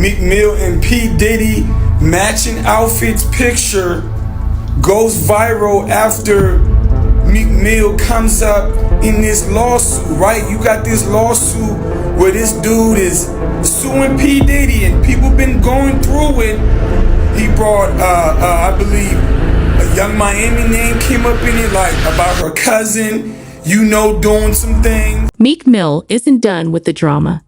Meek Mill and P. Diddy matching outfits picture goes viral after Meek Mill comes up in this lawsuit, right? You got this lawsuit where this dude is suing P. Diddy and people been going through it. He brought, I believe, a Young Miami name came up in it, like about her cousin, doing some things. Meek Mill isn't done with the drama.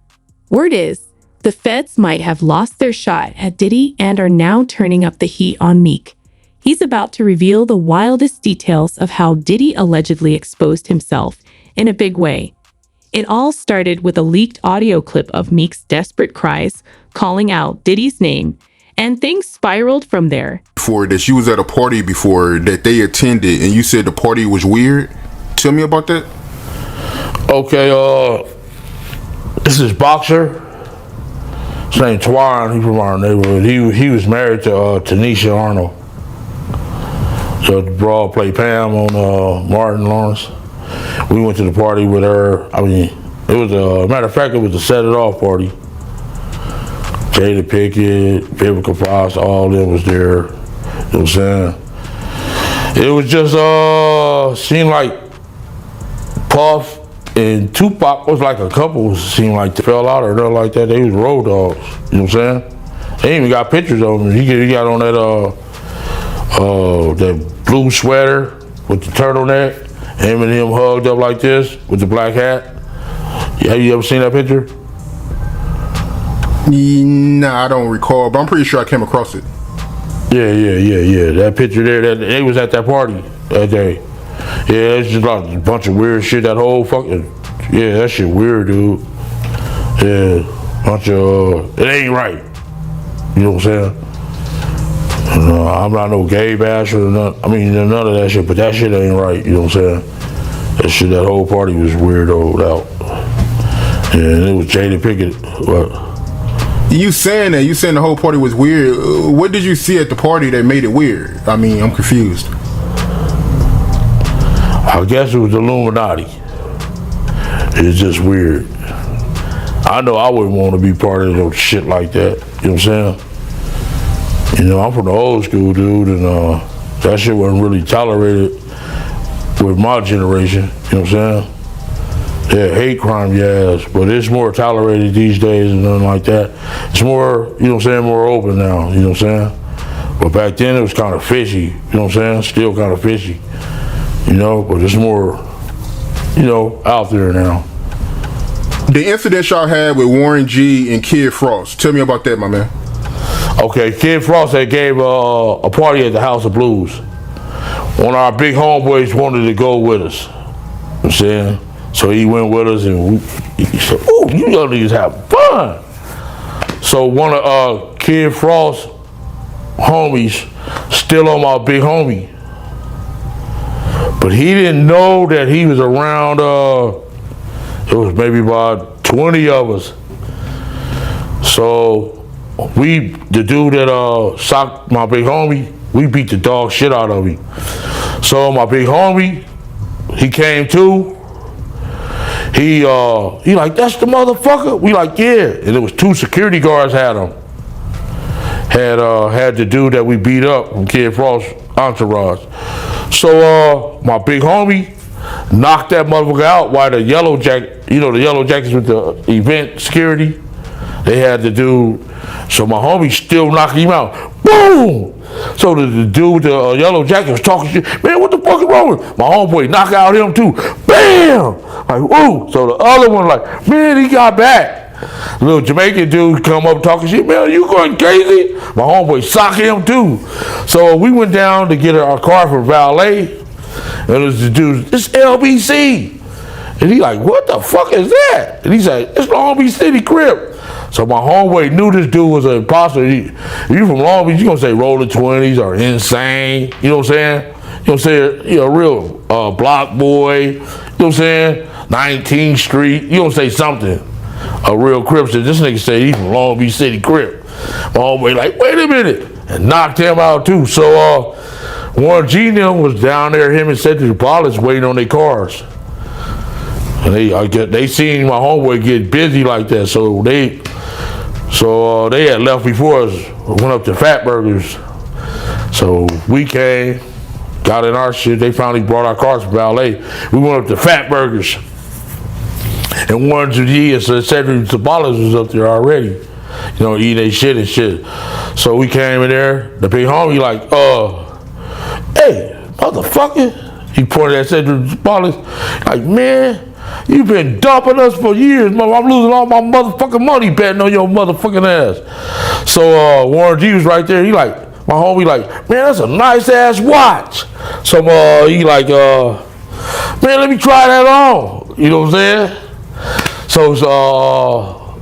Word is, the feds might have lost their shot at Diddy and are now turning up the heat on Meek. He's about to reveal the wildest details of how Diddy allegedly exposed himself in a big way. It all started with a leaked audio clip of Meek's desperate cries calling out Diddy's name, and things spiraled from there. For that, she was at a party before that they attended, and you said the party was weird. Tell me about that. Okay, this is boxer. His name Twan. He's from our neighborhood. He was married to Tanisha Arnold. So the broad played Pam on Martin Lawrence. We went to the party with her. I mean, it was a matter of fact, it was a set it off party. Jada Pickett, Vivica Fox, all of them was there. You know what I'm saying? It was just seemed like Puff and Tupac was like a couple. Seemed like they fell out or nothing like that. They was road dogs. You know what I'm saying? They even got pictures of them. He got on that blue sweater with the turtleneck, him and him hugged up like this with the black hat. Have you ever seen that picture? Nah, I don't recall, but I'm pretty sure I came across it. Yeah. That picture there, they was at that party that day. Yeah, it's just like a bunch of weird shit. That whole fucking, that shit weird, dude. Yeah, bunch of, it ain't right. You know what I'm saying? I'm not no gay basher or nothing. I mean, none of that shit, but that shit ain't right. You know what I'm saying? That whole party was weirdoed out. And it was Jada Pickett. You saying the whole party was weird. What did you see at the party that made it weird? I mean, I'm confused. I guess it was Illuminati. It's just weird. I know I wouldn't want to be part of no shit like that. You know what I'm saying? I'm from the old school, dude, and that shit wasn't really tolerated with my generation. You know what I'm saying? Yeah, hate crime, yes, but it's more tolerated these days and nothing like that. It's more, you know what I'm saying, more open now, you know what I'm saying? But back then it was kind of fishy, you know what I'm saying? Still kind of fishy, but it's more, out there now. The incident y'all had with Warren G and Kid Frost, tell me about that, my man. Okay, Kid Frost had gave a party at the House of Blues. One of our big homeboys wanted to go with us, you know what I'm saying? So he went with us and he said, "Ooh, you young niggas have fun." So one of Kid Frost's homies still on my big homie. But he didn't know that he was around, it was maybe about 20 of us. So the dude that socked my big homie, we beat the dog shit out of him. So my big homie, he came to. He like, "That's the motherfucker?" We like, "Yeah." And it was 2 security guards had him. Had the dude that we beat up from Kid Frost's entourage. So my big homie knocked that motherfucker out while the yellow jacket, the yellow jackets with the event security, they had the dude. So my homie still knocked him out. Boom! So the dude with the yellow jacket was talking shit. "Man, what the fuck is wrong with him?" My homeboy knocked out him too. Bam! Like, woo! So the other one like, "Man, he got back." The little Jamaican dude come up talking shit. "Man, are you going crazy?" My homeboy socked him too. So we went down to get our car for valet. And it was the dude, "It's LBC." And he like, "What the fuck is that?" And he said, "It's Long Beach City Crip." So my homeboy knew this dude was an imposter. If you from Long Beach, you gonna say Rolling 20s or Insane. You know what I'm saying? You know what I'm saying? A real block boy. You know what I'm saying? 19th Street. You gonna say something. A real Crip. So this nigga said he from Long Beach City Crip. My homeboy like, "Wait a minute," and knocked him out too. So Warren G and them was down there, him and Cedric Wallace waiting on their cars. And they seen my homeboy get busy like that, so they So they had left before us, went up to Fat Burgers. So we came, got in our shit. They finally brought our cars from valet. We went up to Fat Burgers. And Warren G and Cedric Sabalas was up there already, eating their shit and shit. So we came in there. The big homie like, hey, motherfucker. He pointed at Cedric Sabalas, like, man, you been dumping us for years, mother. I'm losing all my motherfucking money betting on your motherfucking ass. So Warren G was right there. He like, my homie like, man, that's a nice ass watch. So he like, man, let me try that on. You know what I'm saying? So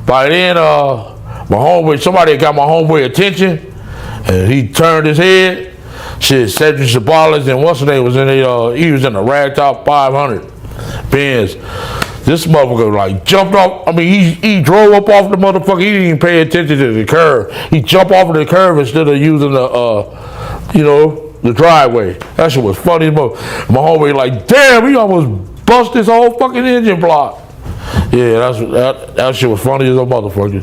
by then, my homeboy, somebody had got my homeboy attention, and he turned his head. Shit, Cedric Sabalas and what's his name was in the, he was in the Ragtop 500 Benz. This motherfucker like jumped off. I mean, he drove up off the motherfucker. He didn't even pay attention to the curve. He jumped off of the curve instead of using the driveway. That shit was funny. My homeboy like, damn, he almost bust his whole fucking engine block. Yeah, that shit was funny as a motherfucker.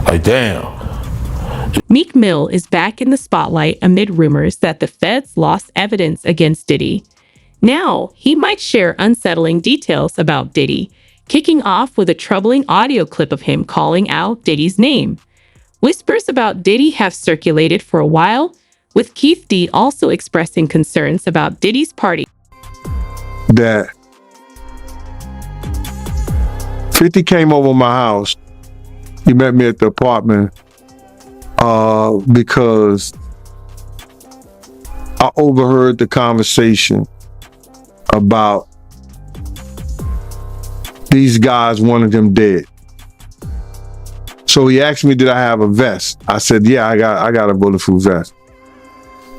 Like, damn. Meek Mill is back in the spotlight amid rumors that the feds lost evidence against Diddy. Now, he might share unsettling details about Diddy, kicking off with a troubling audio clip of him calling out Diddy's name. Whispers about Diddy have circulated for a while, with Keith D also expressing concerns about Diddy's party. That 50 came over my house. He met me at the apartment because I overheard the conversation about these guys wanted him dead. So he asked me, did I have a vest? I said, yeah, I got a bulletproof vest.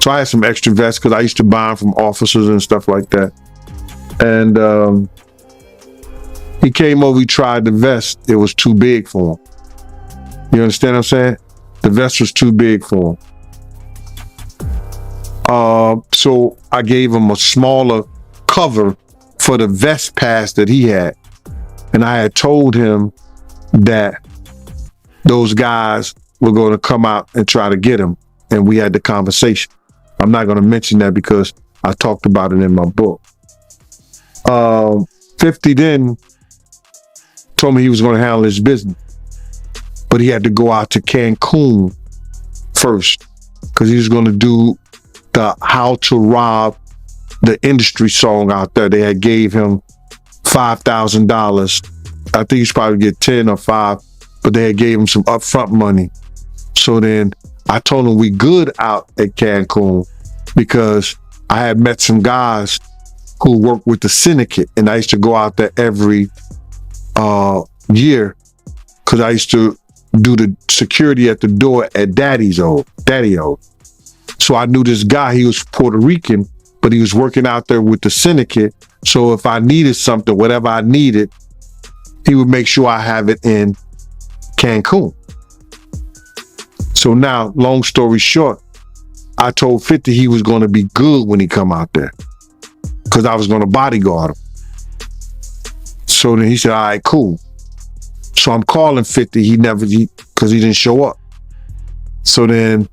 So I had some extra vests because I used to buy them from officers and stuff like that. And he came over, he tried the vest. It was too big for him. You understand what I'm saying? The vest was too big for him. So I gave him a smaller cover for the vest pass that he had. And I had told him that those guys were going to come out and try to get him. And we had the conversation. I'm not going to mention that because I talked about it in my book. 50 then told me he was going to handle his business. But he had to go out to Cancun first because he was going to do the How to Rob the Industry song out there. They had gave him $5,000. I think he's probably get 10 or 5, but they had gave him some upfront money. So then I told him we good out at Cancun because I had met some guys who worked with the syndicate, and I used to go out there every year because I used to do the security at the door at Daddy'S. So I knew this guy. He was Puerto Rican, but he was working out there with the syndicate. So if I needed something, whatever I needed, he would make sure I have it in Cancun. So now, long story short, I told 50 he was going to be good when he come out there because I was going to bodyguard him. So then he said, all right, cool. So I'm calling 50. Because he didn't show up. So then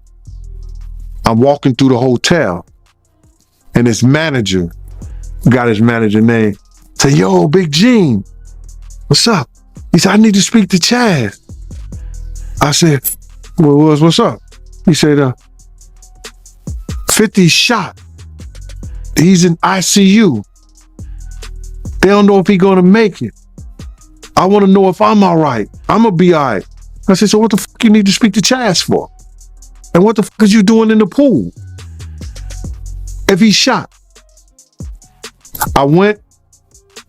I'm walking through the hotel and his manager, got his manager name, said, yo, Big Gene, what's up? He said, I need to speak to Chad. I said, well, what's up? He said, 50 shot. He's in ICU. They don't know if he's going to make it. I want to know if I'm all right. I'm going to be all right. I said, so what the fuck you need to speak to Chaz for? And what the fuck is you doing in the pool? If he's shot. I went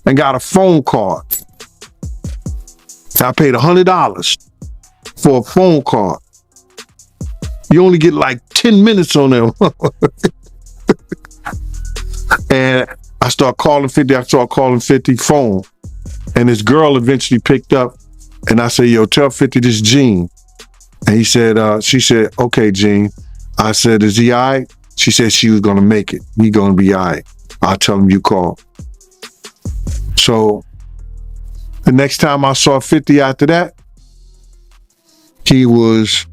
and got a phone card. I paid $100 for a phone card. You only get like 10 minutes on there. And I start calling 50 phone. And this girl eventually picked up and I said, yo, tell 50 this Gene. And he said, she said, okay, Gene. I said, is he all right? She said she was going to make it. He going to be all right. I'll tell him you called. So the next time I saw 50 after that, He was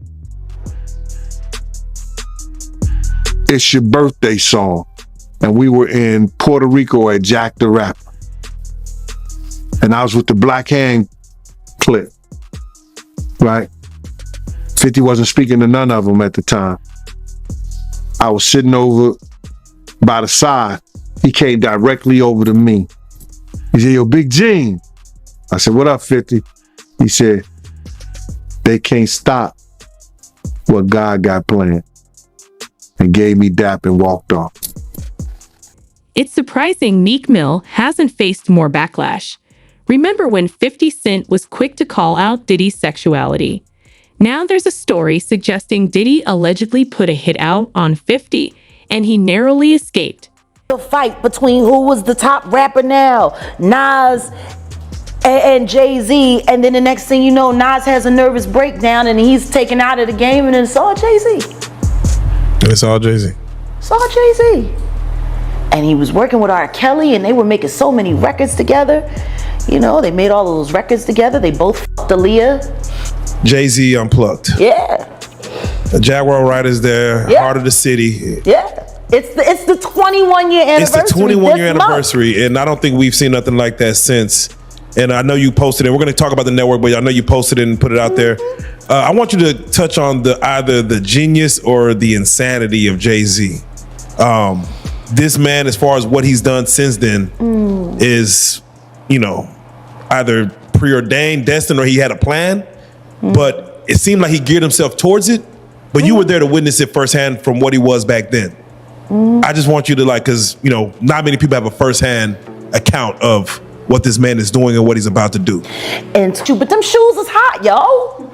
It's Your Birthday song. And we were in Puerto Rico at Jack the Rapper. And I was with the Black Hand clip, right? 50 wasn't speaking to none of them at the time. I was sitting over by the side. He came directly over to me. He said, yo, Big Gene. I said, what up, 50? He said, they can't stop what God got planned. And gave me dap and walked off. It's surprising Meek Mill hasn't faced more backlash. Remember when 50 Cent was quick to call out Diddy's sexuality? Now there's a story suggesting Diddy allegedly put a hit out on 50, and he narrowly escaped. The fight between who was the top rapper now, Nas and Jay-Z, and then the next thing you know, Nas has a nervous breakdown and he's taken out of the game, and it's all Jay-Z. It's all Jay-Z. It's all Jay-Z. And he was working with R. Kelly, and they were making so many records together. You know, they made all of those records together. They both fucked Aaliyah. Jay-Z Unplugged. Yeah. The Jaguar Riders there, Yeah. Heart of the City. Yeah. It's the 21-year anniversary. It's the 21-year this month. anniversary, and I don't think we've seen nothing like that since. And I know you posted it. We're going to talk about the network, but I know you posted it and put it out there. I want you to touch on either the genius or the insanity of Jay-Z. This man, as far as what he's done since then, is, you know, either preordained, destined, or he had a plan. But it seemed like he geared himself towards it. But you were there to witness it firsthand from what he was back then. I just want you to, like, because, you know, not many people have a firsthand account of what this man is doing and what he's about to do. But them shoes is hot, yo.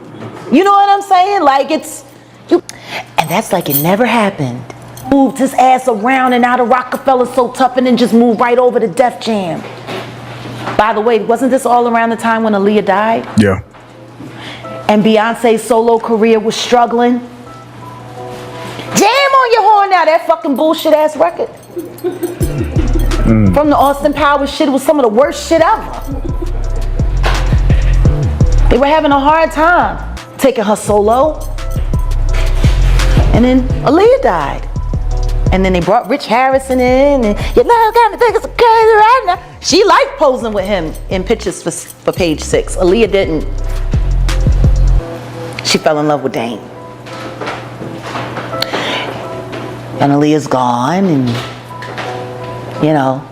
You know what I'm saying? Like, and that's like it never happened. Moved his ass around and out of Rockefeller so tough, and then just moved right over to Def Jam. By the way, wasn't this all around the time when Aaliyah died? Yeah. And Beyonce's solo career was struggling? Jam on your horn now, that fucking bullshit ass record. From the Austin Powers shit, it was some of the worst shit ever. They were having a hard time taking her solo. And then Aaliyah died. And then they brought Rich Harrison in, and you know, kind of think it's crazy right now. She liked posing with him in pictures for Page 6. Aaliyah didn't. She fell in love with Dane. And Aaliyah's gone, and you know.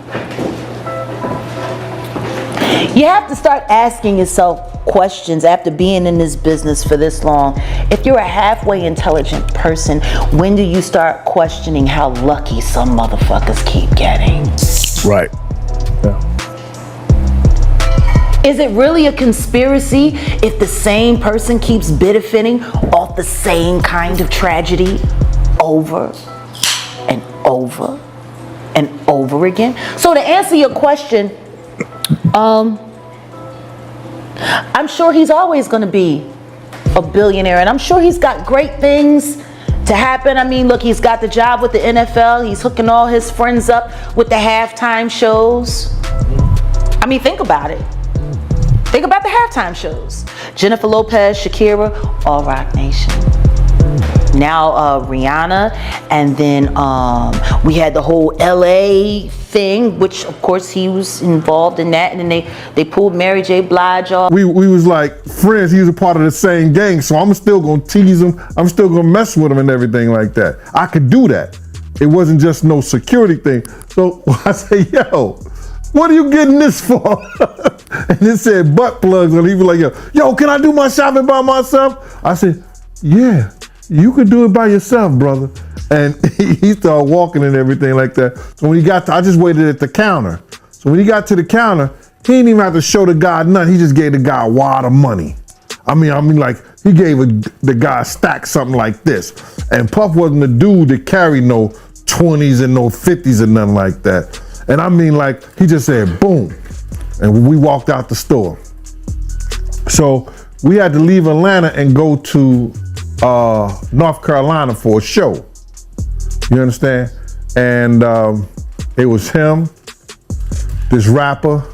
You have to start asking yourself questions after being in this business for this long. If you're a halfway intelligent person, when do you start questioning how lucky some motherfuckers keep getting? Right. Yeah. Is it really a conspiracy if the same person keeps benefiting off the same kind of tragedy over and over and over again? So to answer your question, I'm sure he's always going to be a billionaire, and I'm sure he's got great things to happen. I mean, look, he's got the job with the NFL. He's hooking all his friends up with the halftime shows. I mean, think about it. Think about the halftime shows. Jennifer Lopez, Shakira, all Rock Nation. Now Rihanna, and then we had the whole LA thing, which of course he was involved in that, and then they pulled Mary J. Blige off. We was like friends. He was a part of the same gang, so I'm still gonna tease him. I'm still gonna mess with him and everything like that. I could do that. It wasn't just no security thing. So I say, yo, what are you getting this for? And it said butt plugs, and he was like, yo, can I do my shopping by myself? I said, yeah. You could do it by yourself, brother. And he started walking and everything like that. So when he got to, I just waited at the counter. So when he got to the counter, he didn't even have to show the guy nothing. He just gave the guy a wad of money. I mean, like he gave the guy a stack something like this. And Puff wasn't the dude that carried no 20s and no 50s and nothing like that. And I mean, like he just said, boom. And we walked out the store. So we had to leave Atlanta and go to North Carolina for a show. You understand? And it was him, this rapper,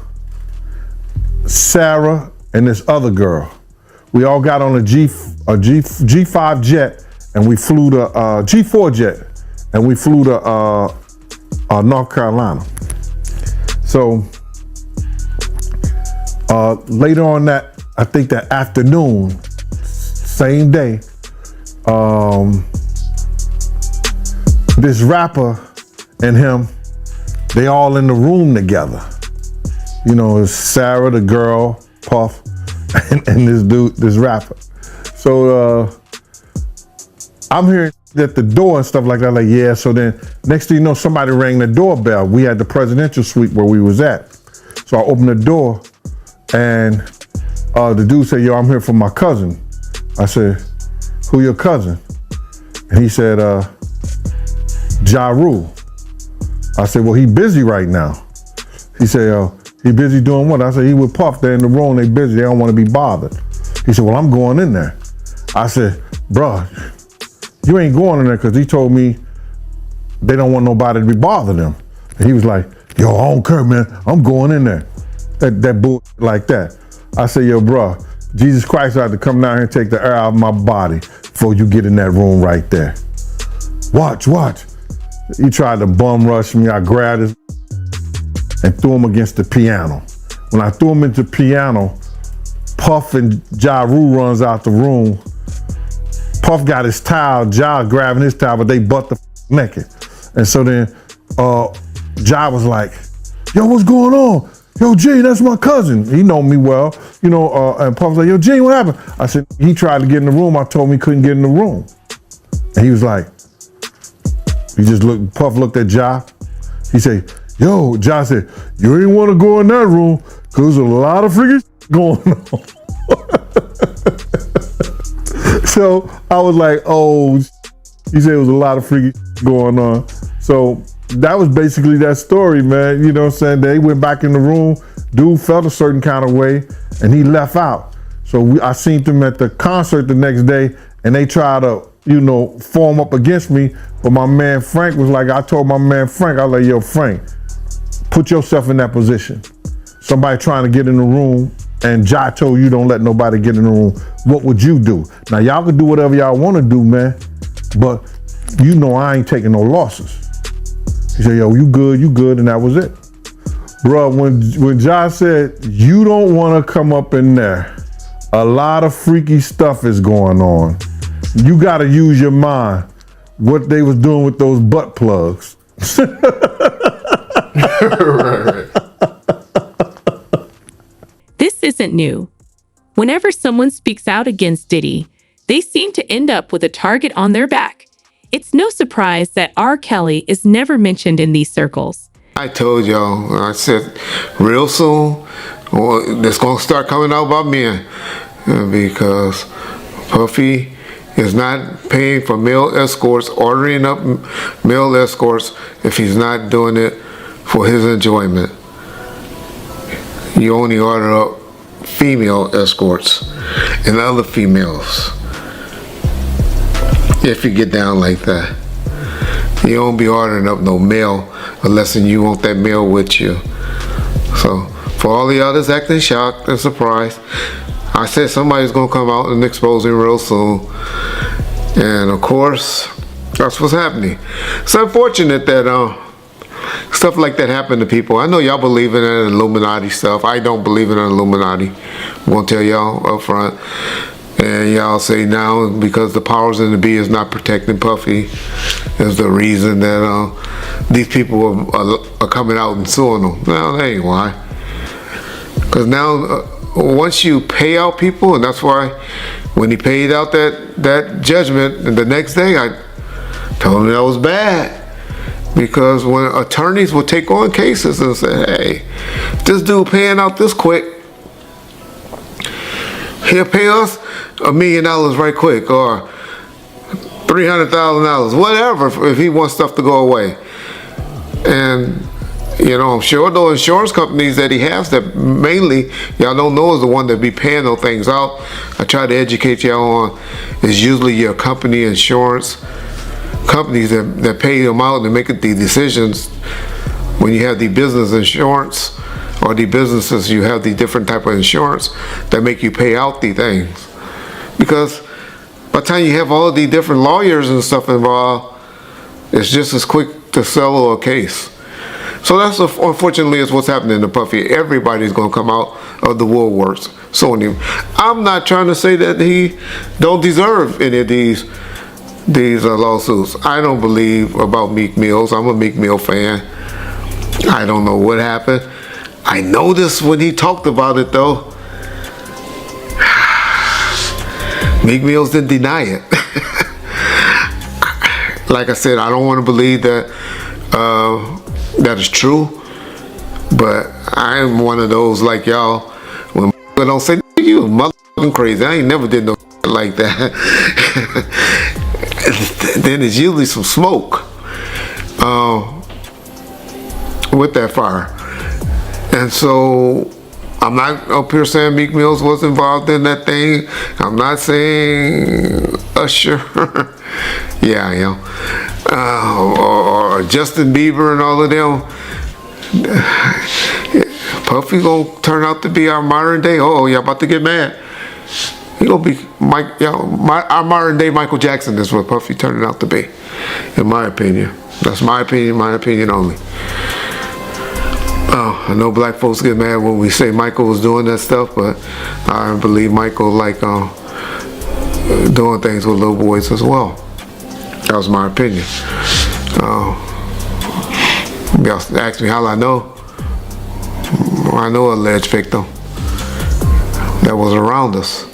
Sarah, and this other girl. We all got on a a G5 jet, and we flew to G4 jet, and we flew to North Carolina. So later on that, I think that afternoon, same day, this rapper and him, they all in the room together. You know, it's Sarah, the girl, Puff, and this dude, this rapper. So I'm hearing at the door and stuff like that, like, yeah. So then next thing you know, somebody rang the doorbell. We had the presidential suite where we was at. So I opened the door and the dude said, yo, I'm here for my cousin. I said, who your cousin? And he said, Ja Rule. I said, well, he busy right now. He said, he busy doing what? I said, he with Puff, they're in the room, they busy, they don't want to be bothered. He said, well, I'm going in there. I said, bruh, you ain't going in there because he told me they don't want nobody to be bothering them. And he was like, yo, I don't care, man, I'm going in there. That bull like that. I said, yo, bruh, Jesus Christ had to come down here and take the air out of my body before you get in that room right there. Watch. He tried to bum rush me. I grabbed his and threw him against the piano. When I threw him into the piano, Puff and Ja Rule runs out the room. Puff got his towel, Ja grabbing his towel, but they butt the naked. And so then Ja was like, yo, what's going on? Yo, G, that's my cousin. He know me well, you know, and Puff was like, yo, G, what happened? I said, he tried to get in the room. I told him he couldn't get in the room. And he was like, Puff looked at Ja. He said, yo, Ja said, you ain't want to go in that room because there's a lot of freaking going on. So I was like, oh, he said it was a lot of freaking going on. So that was basically that story, man. You know what I'm saying? They went back in the room. Dude felt a certain kind of way and he left out. So I seen them at the concert the next day and they tried to, you know, form up against me. But my man Frank was like, I told my man Frank, I was like, yo, Frank, put yourself in that position. Somebody trying to get in the room and Ja told you don't let nobody get in the room. What would you do? Now y'all can do whatever y'all want to do, man. But you know I ain't taking no losses. He said, yo, you good, and that was it. Bruh, when Ja said, you don't want to come up in there, a lot of freaky stuff is going on. You got to use your mind. What they was doing with those butt plugs. Right. This isn't new. Whenever someone speaks out against Diddy, they seem to end up with a target on their back. It's no surprise that R. Kelly is never mentioned in these circles. I told y'all, I said, real soon, it's going to start coming out about men because Puffy is not paying for male escorts, ordering up male escorts if he's not doing it for his enjoyment. You only order up female escorts and other females if you get down like that. You don't be ordering up no male unless you want that male with you. So for all the others acting shocked and surprised, I said somebody's gonna come out and expose him real soon. And of course, that's what's happening. It's unfortunate that stuff like that happened to people. I know y'all believe in that Illuminati stuff. I don't believe in an Illuminati. I'm gonna tell y'all up front. And y'all say now because the powers in the be is not protecting Puffy is the reason that these people are coming out and suing them. No, that ain't why. Because now once you pay out people, and that's why when he paid out that judgment, and the next day I told him that was bad. Because when attorneys will take on cases and say, hey, this dude paying out this quick, he'll pay us $1 million right quick, or $300,000, whatever, if he wants stuff to go away. And you know, I'm sure those insurance companies that he has that mainly y'all don't know is the one that be paying those things out. I try to educate y'all on is usually your company insurance companies that pay them out and make the decisions when you have the business insurance or the businesses, you have the different type of insurance that make you pay out the things. Because by the time you have all these different lawyers and stuff involved, it's just as quick to settle a case. So that's unfortunately is what's happening to Puffy. Everybody's going to come out of the woodworks suing him. I'm not trying to say that he don't deserve any of these lawsuits. I don't believe about Meek Mills. I'm a Meek Mill fan. I don't know what happened. I noticed when he talked about it though, Meek Mills didn't deny it. Like I said, I don't want to believe that that is true, but I'm one of those like y'all. When don't say you motherfucking crazy, I ain't never did no like that. Then it's usually some smoke with that fire, and so I'm not up here saying Meek Mills was involved in that thing. I'm not saying Usher. Yeah, I am. Or Justin Bieber and all of them. Puffy gonna turn out to be our modern day. Oh, y'all about to get mad. He gonna be our modern day Michael Jackson is what Puffy turning out to be, in my opinion. That's my opinion only. I know black folks get mad when we say Michael was doing that stuff, but I believe Michael like doing things with little boys as well. That was my opinion. Y'all ask me how I know. I know an alleged victim that was around us.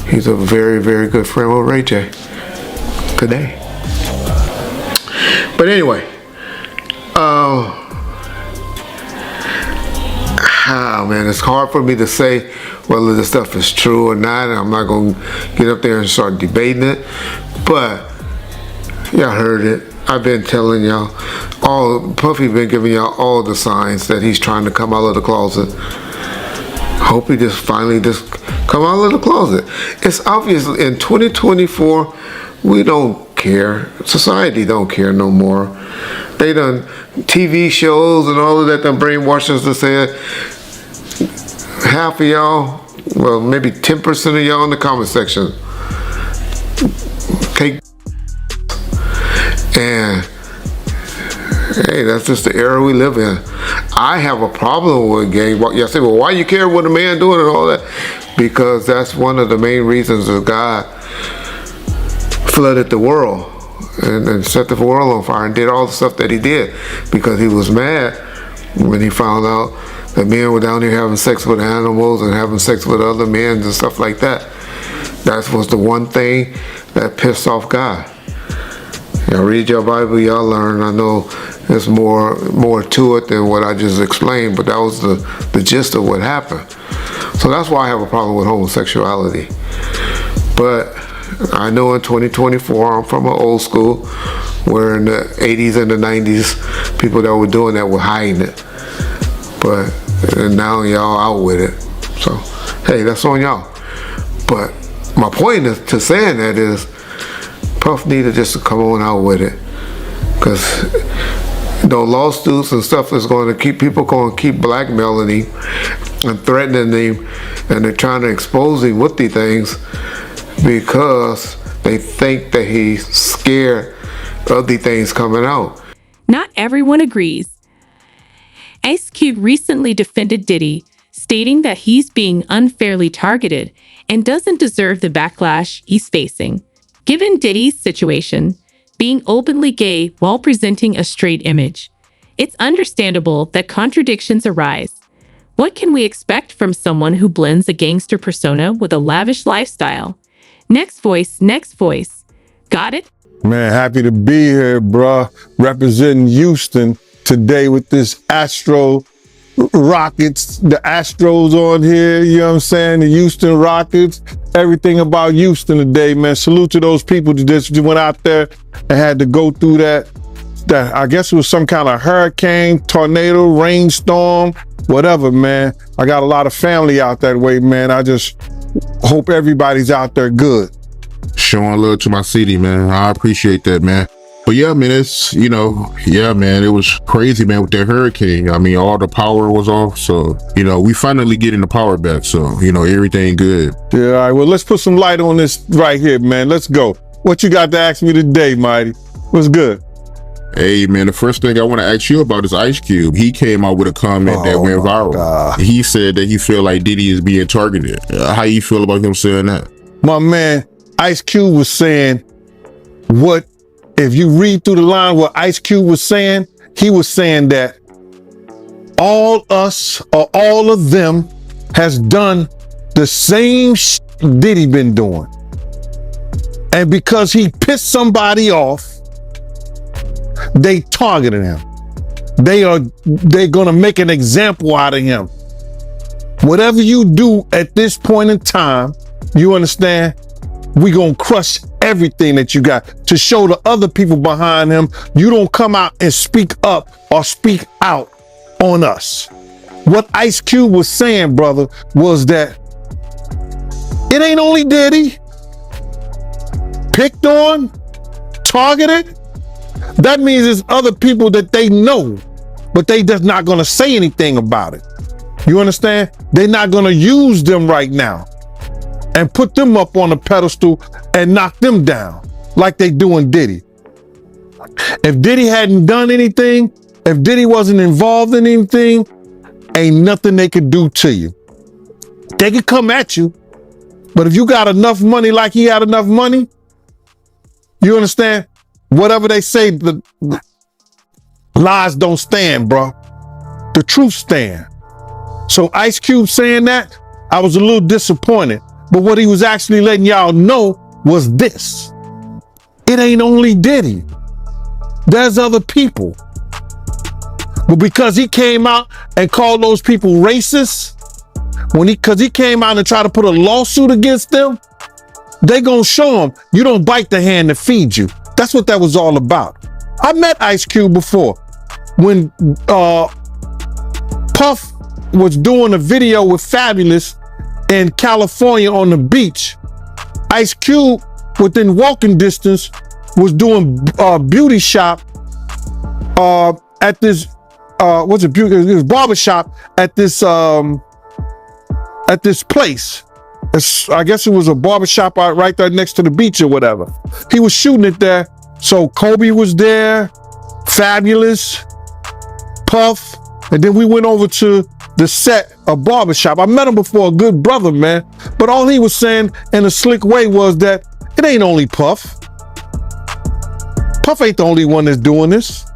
He's a very, very good friend with Ray J today. But anyway, man, it's hard for me to say whether this stuff is true or not, and I'm not going to get up there and start debating it, but y'all heard it. I've been telling y'all, Puffy been giving y'all all the signs that he's trying to come out of the closet. Hope he just finally come out of the closet. It's obvious in 2024, we don't care. Society don't care no more. They done TV shows and all of that done brainwashed us to say it. Half of y'all, well, maybe 10% of y'all in the comment section take, and hey, that's just the era we live in. I have a problem with gay. Y'all say, well, why you care what a man doing and all that? Because that's one of the main reasons that God flooded the world and set the world on fire and did all the stuff that he did, because he was mad when he found out that men were down here having sex with animals and having sex with other men and stuff like that. That was the one thing that pissed off God. Y'all read your Bible, y'all learn. I know there's more to it than what I just explained, but that was the gist of what happened. So that's why I have a problem with homosexuality. But I know in 2024, I'm from an old school, where in the 80s and the 90s, people that were doing that were hiding it. But and now y'all out with it. So, hey, that's on y'all. But my point to saying that is, Puff needed just to come on out with it. Because lawsuits and stuff is going to keep blackmailing him and threatening him, and they're trying to expose him with these things because they think that he's scared of the things coming out. Not everyone agrees. Ice Cube recently defended Diddy, stating that he's being unfairly targeted and doesn't deserve the backlash he's facing. Given Diddy's situation, being openly gay while presenting a straight image, it's understandable that contradictions arise. What can we expect from someone who blends a gangster persona with a lavish lifestyle? Next voice. Got it? Man, happy to be here, bruh. Representing Houston today with this Astro Rockets, the Astros on here, you know what I'm saying? The Houston Rockets, everything about Houston today, man. Salute to those people that just went out there and had to go through that I guess it was some kind of hurricane, tornado, rainstorm, whatever, man. I got a lot of family out that way, man. I just hope everybody's out there good. Showing love to my city, man. I appreciate that, man. But yeah, man, it was crazy, man, with that hurricane. I mean, all the power was off. So, we finally getting the power back. So, everything good. Yeah, all right. Well, let's put some light on this right here, man. Let's go. What you got to ask me today, Mighty? What's good? Hey, man, the first thing I want to ask you about is Ice Cube. He came out with a comment that went viral. God. He said that he feel like Diddy is being targeted. How you feel about him saying that? My man, Ice Cube was saying what, if you read through the line what Ice Cube was saying, he was saying that all us or all of them has done the same Diddy been doing. And because he pissed somebody off, they targeted him. They're gonna make an example out of him. Whatever you do at this point in time, you understand, we gonna crush everything that you got to show the other people behind him. You don't come out and speak up or speak out on us. What Ice Cube was saying, brother, was that it ain't only Diddy picked on, targeted. That means there's other people that they know, but they just not gonna say anything about it. You understand? They're not gonna use them right now and put them up on a pedestal and knock them down like they doing Diddy. If Diddy hadn't done anything, if Diddy wasn't involved in anything, ain't nothing they could do to you. They could come at you, but if you got enough money like he had enough money, you understand? Whatever they say, the lies don't stand, bro. The truth stand. So Ice Cube saying that, I was a little disappointed. But what he was actually letting y'all know was this. It ain't only Diddy. There's other people. But because he came out and called those people racist, because he came out and tried to put a lawsuit against them, they gonna show him you don't bite the hand that feeds you. That's what that was all about. I met Ice Cube before when Puff was doing a video with Fabulous in California on the beach. Ice Cube, within walking distance, was doing a beauty shop at this it was barbershop at this place. I guess it was a barbershop right there next to the beach or whatever. He was shooting it there. So Kobe was there, Fabulous, Puff, and then we went over to the set of barbershop. I met him before, a good brother, man. But all he was saying in a slick way was that it ain't only Puff. Puff ain't the only one that's doing this.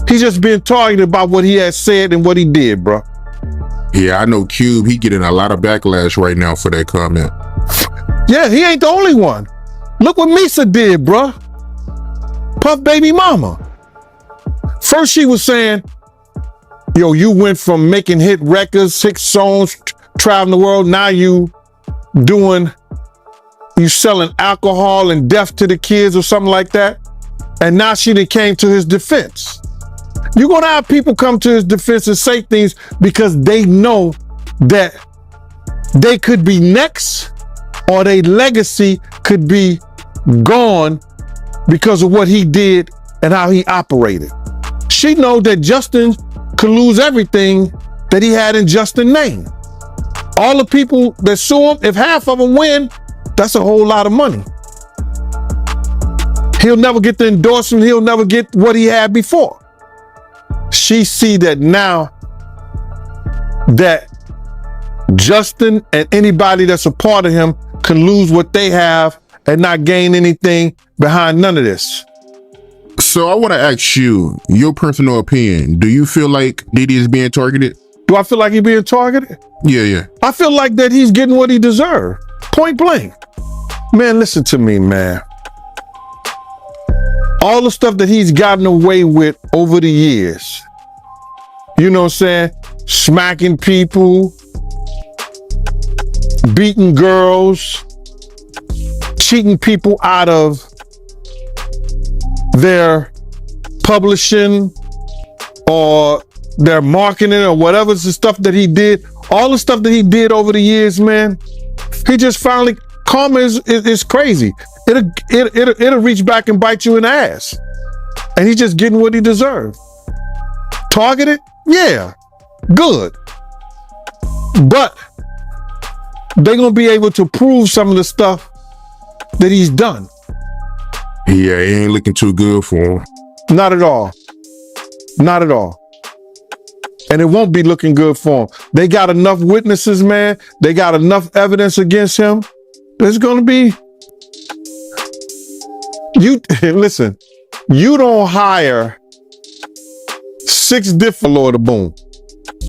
He's just being targeted about what he has said and what he did, bro. Yeah, I know Cube, he getting a lot of backlash right now for that comment. Yeah, he ain't the only one. Look what Misa did, bro. Puff baby mama. First she was saying, yo, you went from making hit records, 6 songs, traveling the world. Now you selling alcohol and death to the kids or something like that. And now she done came to his defense. You're gonna have people come to his defense and say things because they know that they could be next or their legacy could be gone because of what he did and how he operated. She knows that Justin could lose everything that he had in Justin's name. All the people that sue him, if half of them win, that's a whole lot of money. He'll never get the endorsement. He'll never get what he had before. She see that now that Justin and anybody that's a part of him can lose what they have and not gain anything behind none of this. So I want to ask you, your personal opinion. Do you feel like Diddy is being targeted? Do I feel like he's being targeted? Yeah. I feel like that he's getting what he deserved. Point blank. Man, listen to me, man. All the stuff that he's gotten away with over the years, you know what I'm saying? Smacking people, beating girls, cheating people out of their publishing or their marketing or whatever's the stuff that he did. All the stuff that he did over the years, man, he just finally, karma is crazy. it'll reach back and bite you in the ass. And he's just getting what he deserved. Targeted? Yeah, good. But they're gonna be able to prove some of the stuff that he's done. Yeah, it ain't looking too good for him. Not at all. Not at all. And it won't be looking good for him. They got enough witnesses, man. They got enough evidence against him. There's gonna be. Listen, you don't hire 6 different Lord of Boom.